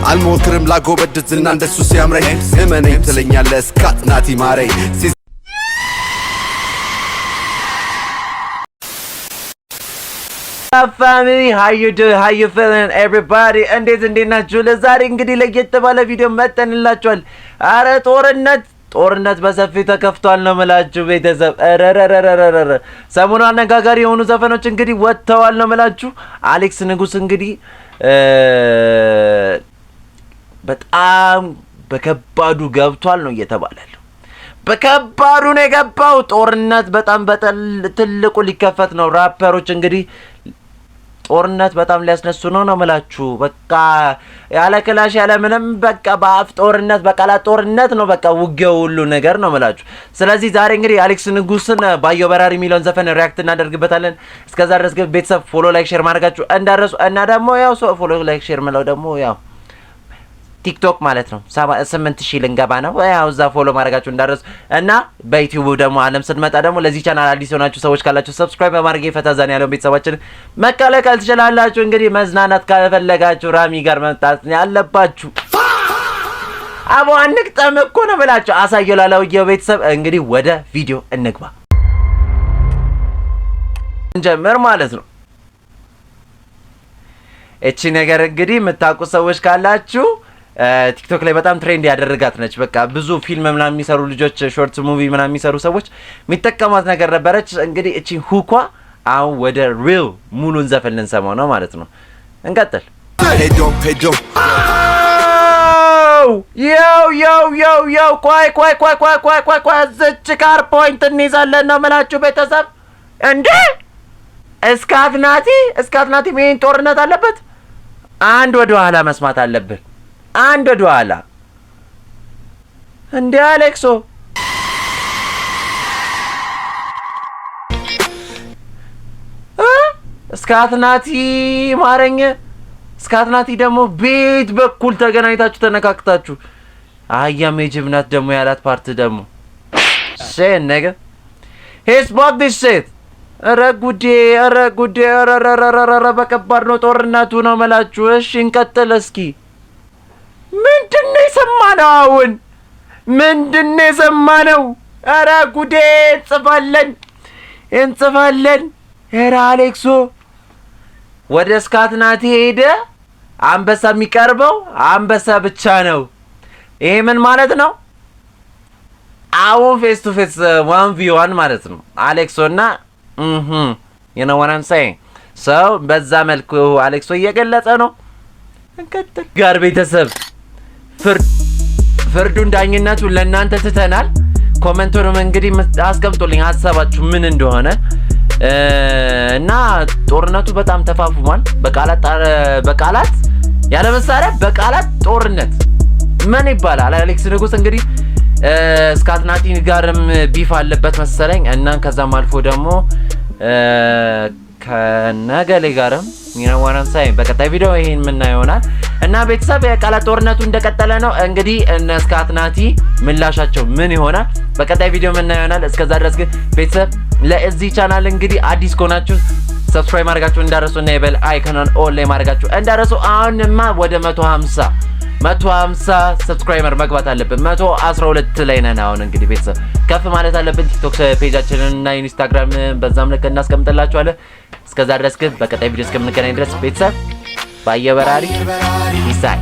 አልሞክርም ላጎበድዝና እንደሱ ሲያምረኝ እመነኝ ትለኛለህ እስካትናቲ ማረኝ family, how you doing? How you feeling everybody? እንዴት ናችሁ? ለዛሬ እንግዲህ ለየት ባለ ቪዲዮ መጥተንላችኋል። አረ ጦርነት በሰፊ ተከፍቷል ነው መላችሁ ቤተሰብ። አረረረረረ ሰሞኑ አነጋጋሪ የሆኑ ዘፈኖች እንግዲህ ወጥተዋል ነው መላችሁ። አሌክስ ንጉስ እንግዲህ በጣም በከባዱ ገብቷል ነው እየተባለ ያለው። በከባዱ ነው የገባው። ጦርነት በጣም ትልቁ ሊከፈት ነው። ራፐሮች እንግዲህ ጦርነት በጣም ሊያስነሱ ነው መላችሁ። በቃ ያለ ክላሽ ያለ ምንም በቃ በአፍ ጦርነት በቃላት ጦርነት ነው በቃ ውጊያው ሁሉ ነገር ነው መላችሁ። ስለዚህ ዛሬ እንግዲህ አሌክስ ንጉስን ባየው በራሪ የሚለውን ዘፈን ሪአክት እናደርግበታለን። እስከዛ ድረስ ግን ቤተሰብ ፎሎ ላይክ ሼር ማድረጋችሁ እንዳረሱ እና ደግሞ ያው ፎሎ ላይክ ሼር ማለት ደግሞ ያው ቲክቶክ ማለት ነው 8000 ልንገባ ነው። ያው እዛ ፎሎ ማድረጋችሁ እንዳረሱ እና በዩቲዩብ ደግሞ አለም ስትመጣ ደግሞ ለዚህ ቻናል አዲስ ሆናችሁ ሰዎች ካላችሁ ሰብስክራይብ በማድረግ ፈታዛን ያለው ቤተሰባችን መቀላቀል ትችላላችሁ። እንግዲህ መዝናናት ካፈለጋችሁ ራሚ ጋር መምጣት ያለባችሁ። አቦ አንቅጠም እኮ ነው ብላችሁ አሳየላለው የቤተሰብ እንግዲህ ወደ ቪዲዮ እንግባ እንጀምር ማለት ነው። እቺ ነገር እንግዲህ የምታውቁ ሰዎች ካላችሁ ቲክቶክ ላይ በጣም ትሬንድ ያደረጋት ነች። በቃ ብዙ ፊልም ምናምን የሚሰሩ ልጆች ሾርት ሙቪ ምናምን የሚሰሩ ሰዎች የሚጠቀሟት ነገር ነበረች። እንግዲህ እቺ ሁኳ አሁን ወደ ሪል ሙሉን ዘፈን ልንሰማው ነው ማለት ነው። እንቀጥል። ዮ ቆይ እዚች ጋር ፖይንት እንይዛለን ነው የምላችሁ ቤተሰብ። እንዴ እስካትናቲ ሜን ጦርነት አለበት። አንድ ወደ ኋላ መስማት አለብን። አንድ ወደ ኋላ እንዴ አሌክሶ እስካትናቲ ማረኝ። እስካትናቲ ደግሞ ቤት በኩል ተገናኝታችሁ ተነካክታችሁ አያም የጅብናት ደግሞ ያላት ፓርት ደግሞ ሼን ነገ ሄስ ባክ ዲስ ሼት ኧረ ጉዴ ኧረ በከባድ ነው ጦርነቱ ነው መላችሁ። እሺ እንቀጥል እስኪ። ምንድነው የሰማነው? ኧረ ጉዴ እንጽፋለን። ኧረ አሌክሶ ወደ እስካትናቲ ሄደ። አንበሳ የሚቀርበው አንበሳ ብቻ ነው። ይሄ ምን ማለት ነው? አሁን ፌስ ቱ ፌስ 1v1 ማለት ነው አሌክሶና you know what I'm saying? so በዛ መልኩ አሌክሶ እየገለጸ ነው። እንቀጥል ጋር ቤተሰብ ፍርዱን ዳኝነቱን ለእናንተ ትተናል። ኮሜንቱንም እንግዲህ አስቀምጡልኝ ሀሳባችሁ ምን እንደሆነ እና ጦርነቱ በጣም ተፋፍሟል። በቃላት ያለ መሳሪያ በቃላት ጦርነት ምን ይባላል? አሌክስ ንጉስ እንግዲህ እስካትናቲ ጋርም ቢፍ አለበት መሰለኝ እና ከዛም አልፎ ደግሞ ከነገሌ ጋርም ይነዋራን ሳይ በቀጣይ ቪዲዮ ይሄን ምን ይሆናል እና ቤተሰብ የቃላት ጦርነቱ እንደቀጠለ ነው። እንግዲህ እነ እስካትናቲ ምላሻቸው ምን ይሆናል በቀጣይ ቪዲዮ ምን ይሆናል። እስከዛ ድረስ ግን ቤተሰብ ለዚህ ቻናል እንግዲህ አዲስ ከሆናችሁ ሰብስክራይብ ማድረጋችሁ እንዳረሱ እና የቤል አይኮንን ኦል ላይ ማድረጋችሁ እንዳረሱ። አሁንማ ወደ 150 ሰብስክራይበር መግባት አለብን። 112 ላይ ነን አሁን። እንግዲህ ቤተሰብ ከፍ ማለት አለብን። ቲክቶክ ፔጃችንን እና ኢንስታግራም በዛም ልክ እናስቀምጥላችኋለን። እስከዛ ድረስ ግን በቀጣይ ቪዲዮ እስከምንገናኝ ድረስ ቤተሰብ ባየበራሪ ይሳይ